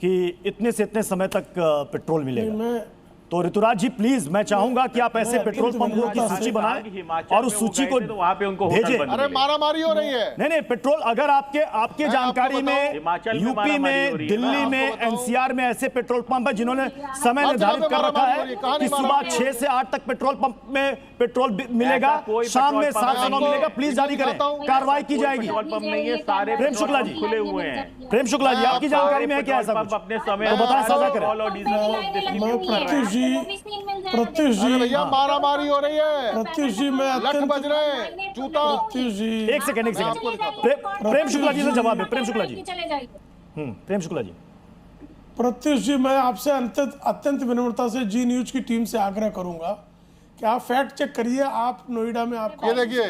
कि इतने से इतने समय तक पेट्रोल मिलेगा। तो ऋतुराज जी प्लीज, मैं चाहूंगा कि आप ऐसे पेट्रोल पंपों की सूची बनाएं और उस सूची को भेजें। अरे मारामारी हो रही है। नहीं, पेट्रोल अगर आपके जानकारी में यूपी में, दिल्ली में, एनसीआर में ऐसे पेट्रोल पंप है जिन्होंने समय निर्धारित कर रखा है कि सुबह 6 से 8 तक पेट्रोल पंप में पेट्रोल मिलेगा, शाम में 7 से 9 मिलेगा। प्लीज जारी करें, कार्रवाई की जाएगी। प्रेम शुक्ला जी खुले हुए हैं। प्रेम शुक्ला जी, आपकी जानकारी में है क्या ऐसा कुछ? अपने समय तो बताएं, साझा करें। प्रत्युष जी भैया मारामारी हो रही है। प्रत्युष जी मैं लठ बज रहे हैं, जूता। प्रत्युष जी एक सेकंड प्रेम शुक्ला जी से जवाब है। प्रेम शुक्ला जी, प्रेम शुक्ला जी। प्रत्युष जी मैं आपसे अत्यंत विनम्रता से जी न्यूज की टीम से आग्रह करूंगा कि आप फैक्ट चेक करिए। आप नोएडा में आपको ये देखिए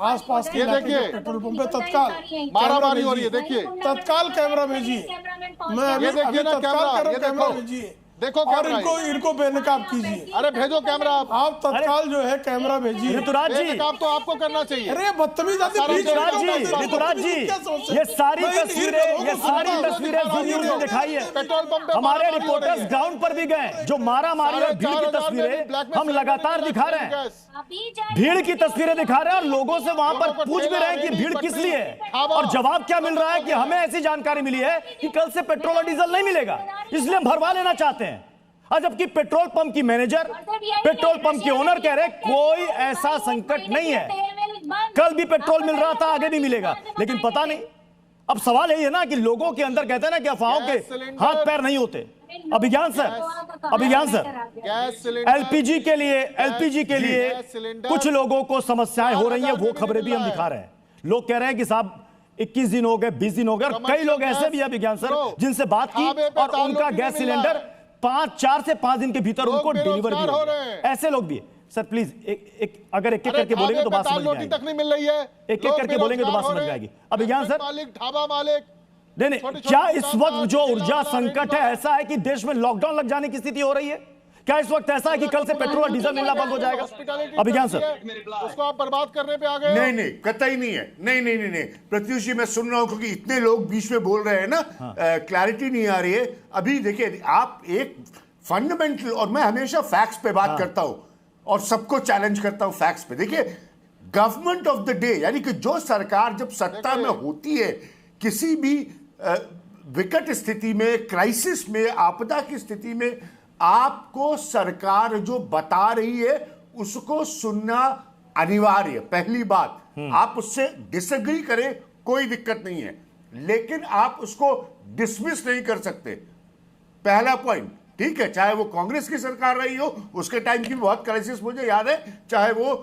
आसपास के पेट्रोल पंप पे तत्काल मारामारी हो रही है। देखिए तत्काल कैमरा भेजिए। मैं अभी तत्काल कैमरा भेजिए। देखो और इनको बेनकाब कीजिए। अरे भेजो कैमरा। आप तत्काल जो है कैमरा भेजिए। ऋतुराज जी, बेनकाब तो आपको करना चाहिए। अरे बदतमीज आदमी। ऋतुराज जी, ये सारी तस्वीरें जी न्यूज में दिखाई है। पेट्रोल पंप हमारे रिपोर्टर्स ग्राउंड पर भी गए। जो मारामारी और भीड़ की तस्वीरें हम लगातार दिखा रहे हैं। भीड़ की तस्वीरें दिखा रहे हैं और लोगों से वहां पर पूछ भी रहे हैं कि भीड़ किस लिए है, और जवाब क्या मिल रहा है कि हमें ऐसी जानकारी मिली है कि कल से पेट्रोल और डीजल नहीं मिलेगा, इसलिए हम भरवा लेना चाहते हैं। और जबकि पेट्रोल पंप की मैनेजर, पेट्रोल पंप के ओनर कह रहे कोई ऐसा संकट नहीं है, कल भी पेट्रोल मिल रहा था, आगे भी मिलेगा। लेकिन पता नहीं। अब सवाल यही है ना कि लोगों के अंदर कहते हैं ना कि अफवाहों के हाथ पैर नहीं होते। अभिज्ञान सर, एलपीजी के लिए कुछ लोगों को समस्याएं हो रही है, वो खबरें भी हम दिखा रहे हैं। लोग कह रहे हैं कि साहब 21 दिन हो गए, 20 दिन हो गए, और कई लोग ऐसे भी है अभिज्ञान सर जिनसे बात की और उनका गैस सिलेंडर 4 से 5 दिन के भीतर उनको डिलीवर भी हो रहा है। ऐसे लोग भी है। सर प्लीज अगर एक करके बोलेंगे तो बात समझ में आएगी। तक नहीं मिल रही है। एक करके बोलेंगे तो बात समझ में आएगी। अभिज्ञान सर, ढाबा मालिक, नहीं, क्या इस वक्त जो ऊर्जा संकट है ऐसा है कि देश में लॉकडाउन लग जाने की स्थिति हो रही है? क्या इस वक्त ऐसा है कि कल से पेट्रोल और डीजल मिलना बंद हो जाएगा? अभिज्ञान सर, उसको आप बर्बाद करने पे आ गए। नहीं, कतई नहीं है। नहीं, प्रत्युष जी मैं सुन रहा हूं क्योंकि इतने लोग बीच में बोल रहे हैं ना, क्लैरिटी नहीं आ रही है। अभी देखिए, आप एक फंडामेंटल, और मैं हमेशा फैक्ट्स पे बात करता हूं और सबको चैलेंज करता हूं फैक्ट्स पे। देखिए, गवर्नमेंट ऑफ द डे, यानी कि जो सरकार जब सत्ता में होती है, किसी भी विकट स्थिति में, क्राइसिस में, आपदा की स्थिति में, आपको सरकार जो बता रही है उसको सुनना अनिवार्य। पहली बात, आप उससे डिसएग्री करें कोई दिक्कत नहीं है, लेकिन आप उसको डिसमिस नहीं कर सकते। पहला पॉइंट, ठीक है, चाहे वो कांग्रेस की सरकार रही हो, उसके टाइम की बहुत क्राइसिस मुझे याद है, चाहे वो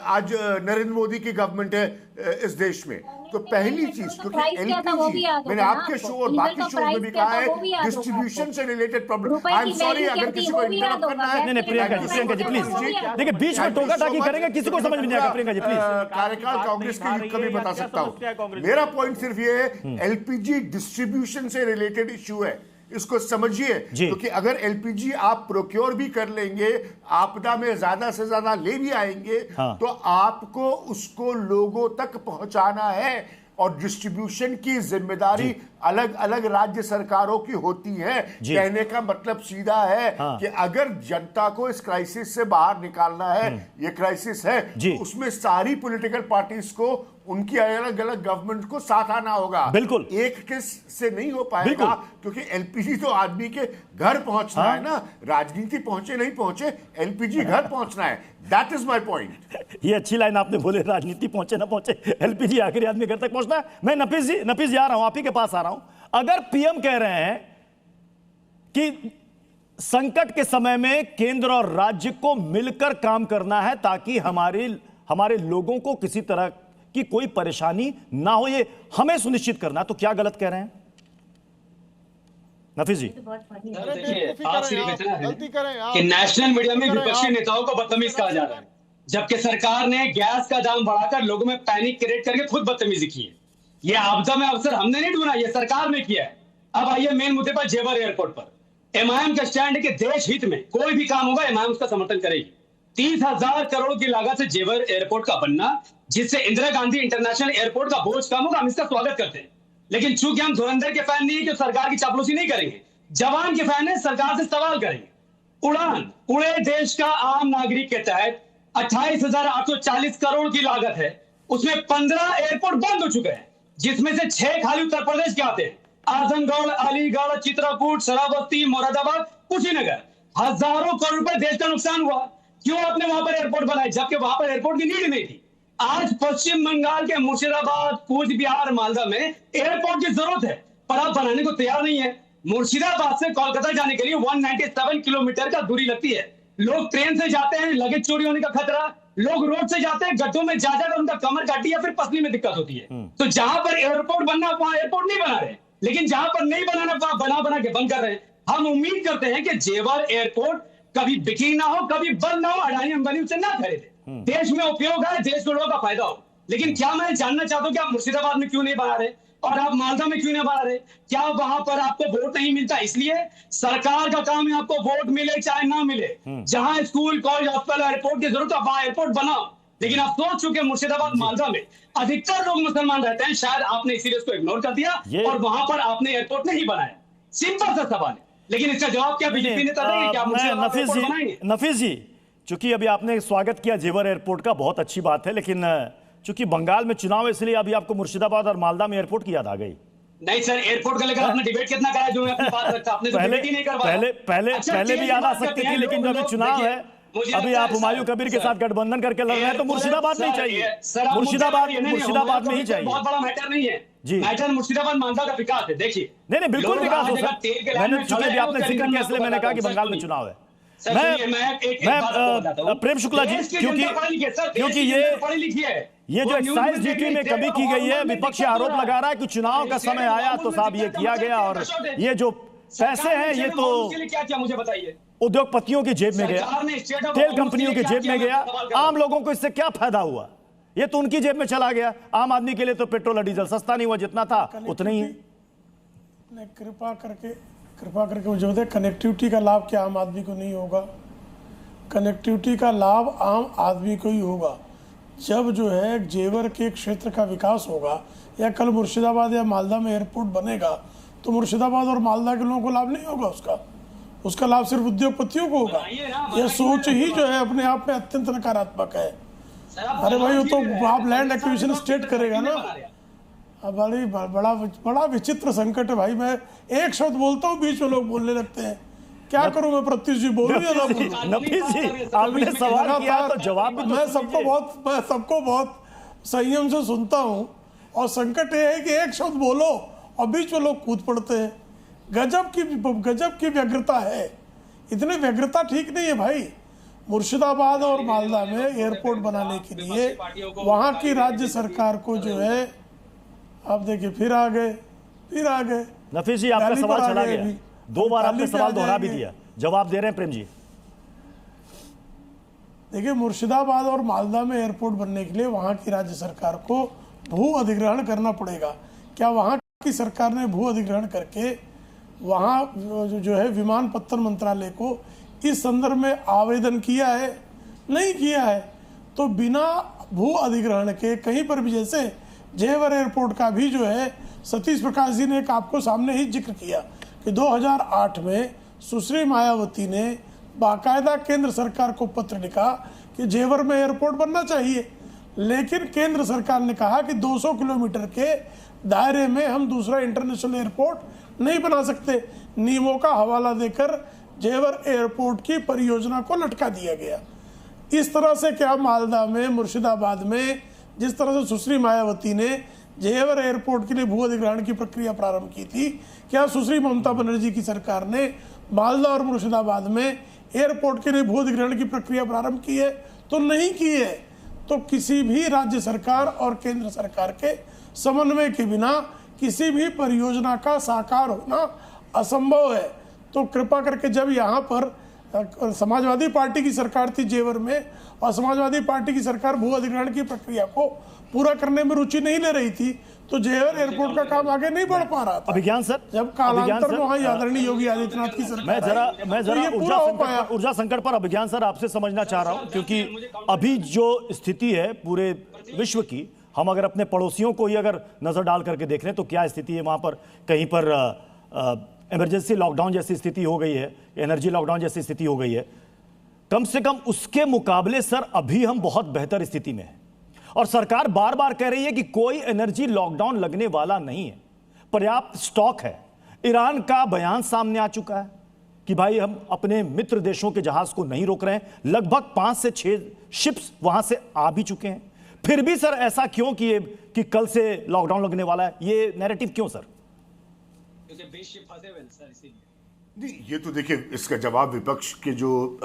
आज नरेंद्र मोदी की गवर्नमेंट है इस देश में। तो पहली चीज, क्योंकि एलपीजी, मैंने आपके शो और बाकी शो में भी कहा है, डिस्ट्रीब्यूशन से related problem. I am sorry अगर किसी को इंटरप्ट करना है। नहीं, प्रियंका जी प्लीज, देखिए बीच में टोका टाकी करेंगे, किसी को समझ में नहीं आएगा। प्रियंका जी प्लीज, कार्यकाल कांग्रेस के युग का भी बता सकता हूं। मेरा पॉइंट सिर्फ ये है, एलपीजी डिस्ट्रीब्यूशन से रिलेटेड इश्यू है, इसको समझिए। क्योंकि अगर एलपीजी आप प्रोक्योर भी कर लेंगे, आपदा में ज्यादा से ज्यादा ले भी आएंगे, तो आपको उसको लोगों तक पहुंचाना है, और डिस्ट्रीब्यूशन की जिम्मेदारी अलग अलग राज्य सरकारों की होती है। कहने का मतलब सीधा है कि अगर जनता को इस क्राइसिस से बाहर निकालना है, ये क्राइसिस है, तो उसमें सारी पॉलिटिकल पार्टीज को उनकी अलग अलग गवर्नमेंट को साथ आना होगा। बिल्कुल, एक किस से नहीं हो पाएगा, क्योंकि एलपीजी तो आदमी के घर पहुंचना है ना, राजनीति पहुंचे नहीं पहुंचे, एलपीजी घर पहुंचना है। That is my point. ये अच्छी लाइन आपने बोले, राजनीति पहुंचे ना पहुंचे, एलपीजी आखिरी आदमी घर तक पहुंचना है। मैं नफीस जी आ रहा हूं, आप ही के पास आ रहा हूं। अगर पीएम कह रहे हैं कि संकट के समय में केंद्र और राज्य को मिलकर काम करना है ताकि हमारे लोगों को किसी तरह की कोई परेशानी ना हो, ये हमें सुनिश्चित करना, तो क्या गलत कह रहे हैं नफीस जी? देखिए, आप सिर्फ इतना है कि नेशनल मीडिया में विपक्षी नेताओं को बदतमीज कहा जा रहा है, जबकि सरकार ने गैस का दाम बढ़ाकर लोगों में पैनिक क्रिएट करके खुद बदतमीजी की है। ये आपदा में अवसर हमने नहीं ढूंढा, ये सरकार ने किया है। अब आइए मेन मुद्दे पर, जेवर एयरपोर्ट पर एमआईएम का स्टैंड है कि देश हित में कोई भी काम होगा एमआईएम उसका समर्थन करेगी। 30,000 करोड़ की लागत से जेवर एयरपोर्ट का बनना, जिससे इंदिरा गांधी इंटरनेशनल एयरपोर्ट का बोझ कम होगा, हम इसका स्वागत करते हैं। लेकिन चूंकि हम धुरंधर के फैन नहीं है कि सरकार की चापलूसी नहीं करेंगे, जवान के फैन है, सरकार से सवाल करेंगे। उड़ान उड़े देश का आम नागरिक के तहत 28,840 करोड़ की लागत है, उसमें 15 एयरपोर्ट बंद हो चुके हैं, जिसमें से 6 खाली उत्तर प्रदेश के आते हैं। आजमगढ़, अलीगढ़, चित्रकूट, श्रावस्ती, मुरादाबाद, कुशीनगर। हजारों करोड़ रुपए देश का नुकसान हुआ। क्यों आपने वहां पर एयरपोर्ट बनाए, जबकि वहां पर एयरपोर्ट की नीड नहीं थी? आज पश्चिम बंगाल के मुर्शिदाबाद, कूच बिहार, मालदा में एयरपोर्ट की जरूरत है, पर आप बनाने को तैयार नहीं है। मुर्शिदाबाद से कोलकाता जाने के लिए 197 किलोमीटर का दूरी लगती है। लोग ट्रेन से जाते हैं, लगेज चोरी होने का खतरा। लोग रोड से जाते हैं, गड्ढों में जा जाकर उनका कमर काटी या फिर पसली में दिक्कत होती है। तो जहां पर एयरपोर्ट बनना, वहां एयरपोर्ट नहीं बना रहे, लेकिन जहां पर नहीं बनाना वहां बना के बंद कर रहे हैं। हम उम्मीद करते हैं कि जेवर एयरपोर्ट कभी बिक्री ना हो, कभी बंद ना हो, अडानी अंबानी उसे ना खरीदे। देश में उपयोग है, देश को लोगों का फायदा हो। लेकिन क्या मैं जानना चाहता हूं कि आप मुर्शिदाबाद में क्यों नहीं बना रहे और आप मालदा में क्यों नहीं बना रहे? क्या वहां पर आपको वोट नहीं मिलता? इसलिए सरकार का काम है आपको वोट मिले चाहे ना मिले, जहां स्कूल, कॉलेज, हॉस्पिटल, एयरपोर्ट की जरूरत है वहां एयरपोर्ट बनाओ। लेकिन आप सोच चुके मुर्शिदाबाद, मालदा में अधिकतर लोग मुसलमान रहते हैं, शायद आपने इसीलिए उसको इग्नोर कर दिया और वहां पर आपने एयरपोर्ट नहीं बनाया। सिंपल सा सवाल है, लेकिन इसका जवाब क्या बीजेपी नेता देंगे? क्या मुर्शिदाबाद एयरपोर्ट बनाएंगे? नफीस जी, चूंकि अभी आपने स्वागत किया जेवर एयरपोर्ट का, बहुत अच्छी बात है, लेकिन चूंकि बंगाल में चुनाव है इसलिए अभी आपको मुर्शिदाबाद और मालदा में एयरपोर्ट की याद आ गई। नहीं सर, एयरपोर्ट का लेकर आपने डिबेट कितना कराया जो मैं अपनी बात रखता, आपने तो डिबेट ही नहीं करवाया। पहले भी याद आ सकती थी, लेकिन जब चुनाव है, अभी आप हुमायूं कबीर के साथ गठबंधन करके लड़ रहे हैं, तो मुर्शिदाबाद नहीं चाहिए, मुर्शिदाबाद में ही चाहिए। बहुत बड़ा मैटर नहीं है जी, मैटर मुर्शिदाबाद मालदा का विकास है। देखिए नहीं, बिल्कुल विकास हो सकता। मैंने चूंकि भी आपने जिक्र किया इसलिए मैंने कहा कि बंगाल में चुनाव है। मैं प्रेम शुक्ला जी, क्योंकि ये जो एक्साइज ड्यूटी में कमी की गई है, विपक्ष आरोप लगा रहा है कि चुनाव का समय आया तो साहब ये किया गया, और ये जो पैसे हैं ये तो क्या क्या मुझे बताइए, उद्योगपतियों की जेब में गया, तेल कंपनियों की जेब में गया, आम लोगों को इससे क्या फायदा हुआ? ये तो उनकी जेब में चला गया। आम आदमी के लिए तो पेट्रोल और डीजल सस्ता नहीं हुआ, जितना था उतना ही है। कृपा करके मुझे बताइए, कनेक्टिविटी का लाभ क्या आम आदमी को नहीं होगा? कनेक्टिविटी का लाभ आम आदमी को ही होगा। जब जो है जेवर के क्षेत्र का विकास होगा, या कल मुर्शिदाबाद या मालदा में एयरपोर्ट बनेगा, तो मुर्शिदाबाद और मालदा के लोगों को लाभ नहीं होगा उसका लाभ सिर्फ उद्योगपतियों को होगा। यह सोच ही जो है अपने आप में अत्यंत नकारात्मक है। अरे भाई, वो तो आप लैंड एक्विजिशन स्टेट करेगा ना। अब बड़ा विचित्र संकट है भाई। मैं एक शब्द बोलता हूँ, बीच में लोग बोलने लगते हैं। क्या करूं मैं? प्रत्युष जी बोलूं या ना बोलूं? नफीस जी, आपने सवाल किया तो जवाब भी मैं सबको बहुत संयम से सुनता हूं, और संकट ये है कि एक शब्द बोलो और बीच में लोग कूद पड़ते हैं। गजब की व्यग्रता है। इतनी व्यग्रता ठीक नहीं है भाई। मुर्शिदाबाद और मालदा में एयरपोर्ट बनाने के लिए वहां की राज्य सरकार को जो है, आप देखिए फिर आ गए। नफीस जी, आपका सवाल चला गया, 2 बार आपने सवाल दोहरा भी दिया, जवाब दे रहे हैं प्रेम जी। देखिए, मुर्शिदाबाद और मालदा में एयरपोर्ट बनने के लिए वहां की राज्य सरकार को भू अधिग्रहण करना पड़ेगा। क्या वहां की सरकार ने भू अधिग्रहण करके वहां जो है विमानपत्तन मंत्रालय को इस संदर्भ में आवेदन किया है? नहीं किया है। तो बिना भू अधिग्रहण के कहीं पर भी, जैसे जेवर एयरपोर्ट का भी जो है सतीश प्रकाश जी ने एक आपको सामने ही जिक्र किया कि 2008 में सुश्री मायावती ने बाकायदा केंद्र सरकार को पत्र लिखा कि जेवर में एयरपोर्ट बनना चाहिए, लेकिन केंद्र सरकार ने कहा कि 200 किलोमीटर के दायरे में हम दूसरा इंटरनेशनल एयरपोर्ट नहीं बना सकते। नियमों का हवाला देकर जेवर एयरपोर्ट की परियोजना को लटका दिया गया। इस तरह से क्या मालदा में, मुर्शिदाबाद में जिस तरह से सुश्री मायावती ने जेवर एयरपोर्ट के लिए भू अधिग्रहण की प्रक्रिया प्रारंभ की थी, क्या सुश्री ममता बनर्जी की सरकार ने मालदा और मुर्शिदाबाद में एयरपोर्ट के लिए भू अधिग्रहण की प्रक्रिया प्रारंभ की है? तो नहीं की है। तो किसी भी राज्य सरकार और केंद्र सरकार के समन्वय के बिना किसी भी परियोजना का साकार होना असंभव है। तो कृपा करके, जब यहाँ पर समाजवादी पार्टी की सरकार थी जेवर में, और समाजवादी पार्टी की सरकार भू अधिग्रहण की प्रक्रिया को पूरा करने में रुचि नहीं ले रही थी, तो जेवर एयरपोर्ट का काम आगे नहीं बढ़ पा रहा था। अभिज्ञान सर, जब कालांतर में वहाँ आदरणीय योगी आदित्यनाथ की सरकार, मैं जरा ऊर्जा संकट पर अभिज्ञान सर आपसे समझना चाह रहा हूं, क्योंकि अभी जो स्थिति है पूरे विश्व की, हम अगर अपने पड़ोसियों को ही अगर नजर डाल करके देख लें तो क्या स्थिति है वहां पर? कहीं पर इमरजेंसी लॉकडाउन जैसी स्थिति हो गई है, एनर्जी लॉकडाउन जैसी स्थिति हो गई है। कम से कम उसके मुकाबले सर अभी हम बहुत बेहतर स्थिति में हैं, और सरकार बार बार कह रही है कि कोई एनर्जी लॉकडाउन लगने वाला नहीं है, पर्याप्त स्टॉक है। ईरान का बयान सामने आ चुका है कि भाई हम अपने मित्र देशों के जहाज को नहीं रोक रहे हैं। लगभग 5 से 6 शिप्स वहां से आ भी चुके हैं। फिर भी सर ऐसा क्यों कि कल से लॉकडाउन लगने वाला है? ये नैरेटिव क्यों सर? नहीं, ये तो देखिए, इसका जवाब विपक्ष के जो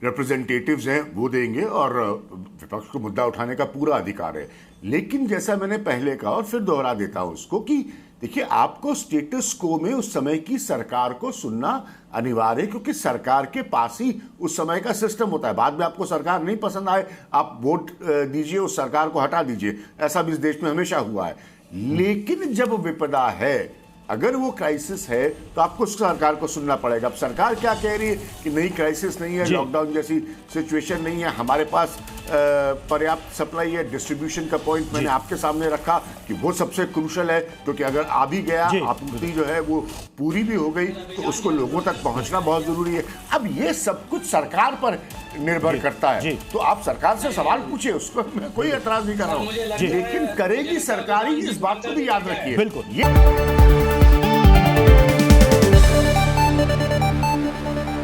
रिप्रेजेंटेटिव्स हैं वो देंगे, और विपक्ष को मुद्दा उठाने का पूरा अधिकार है। लेकिन जैसा मैंने पहले कहा और फिर दोहरा देता हूं उसको, कि देखिए, आपको स्टेटस को में उस समय की सरकार को सुनना अनिवार्य है, क्योंकि सरकार के पास ही उस समय का सिस्टम होता है। बाद में आपको सरकार नहीं पसंद आए, आप वोट दीजिए, उस सरकार को हटा दीजिए। ऐसा भी इस देश में हमेशा हुआ है। लेकिन जब विपदा है, अगर वो क्राइसिस है, तो आपको सरकार को सुनना पड़ेगा। अब सरकार क्या कह रही है कि नहीं, क्राइसिस नहीं है, लॉकडाउन जैसी सिचुएशन नहीं है, हमारे पास पर्याप्त सप्लाई है। डिस्ट्रीब्यूशन का पॉइंट मैंने आपके सामने रखा कि वो सबसे क्रूशल है, क्योंकि अगर आ भी गया, आपूर्ति जो है वो पूरी भी हो गई, तो उसको लोगों तक पहुंचना बहुत जरूरी है। अब ये सब कुछ सरकार पर निर्भर करता है। तो आप सरकार से सवाल पूछिए, उसको मैं कोई एतराज नहीं कर रहा हूँ, लेकिन करेगी सरकार ही, इस बात को भी याद रखिए। बिल्कुल।